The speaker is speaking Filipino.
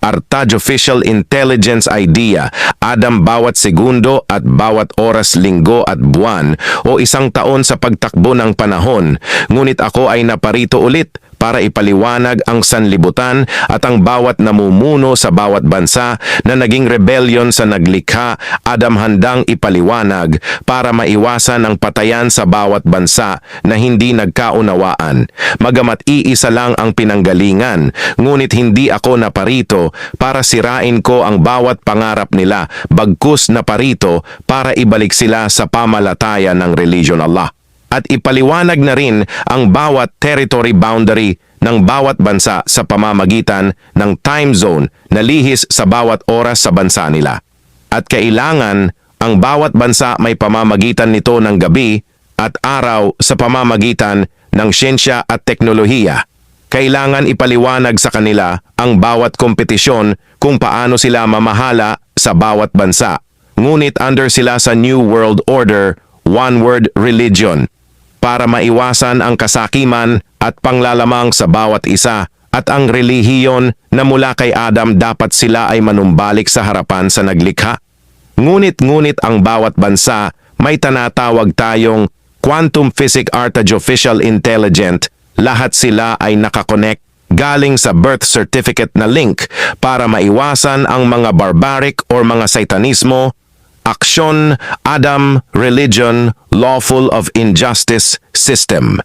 Artificial Intelligence idea, Adam, bawat segundo at bawat oras, linggo at buwan o isang taon sa pagtakbo ng panahon. Ngunit ako ay naparito ulit para ipaliwanag ang sanlibutan at ang bawat namumuno sa bawat bansa na naging rebellion sa naglikha. Adam, handang ipaliwanag para maiwasan ang patayan sa bawat bansa na hindi nagkaunawaan. Magamat iisa lang ang pinanggalingan, ngunit hindi ako naparito para sirain ko ang bawat pangarap nila, bagkus naparito para ibalik sila sa pamalatayan ng religion Allah. At ipaliwanag na rin ang bawat territory boundary ng bawat bansa sa pamamagitan ng time zone na lihis sa bawat oras sa bansa nila. At kailangan ang bawat bansa may pamamagitan nito ng gabi at araw sa pamamagitan ng siyensya at teknolohiya. Kailangan ipaliwanag sa kanila ang bawat kompetisyon kung paano sila mamahala sa bawat bansa. Ngunit under sila sa New World Order, One World Religion, para maiwasan ang kasakiman at panglalamang sa bawat isa at ang relihiyon na mula kay Adam dapat sila ay manumbalik sa harapan sa naglikha. Ngunit ang bawat bansa may tinatawag tayong quantum physics artificial intelligence. Lahat sila ay nakakonect galing sa birth certificate na link para maiwasan ang mga barbaric or mga satanismo, aksyon, Adam, religion, lawful of injustice system.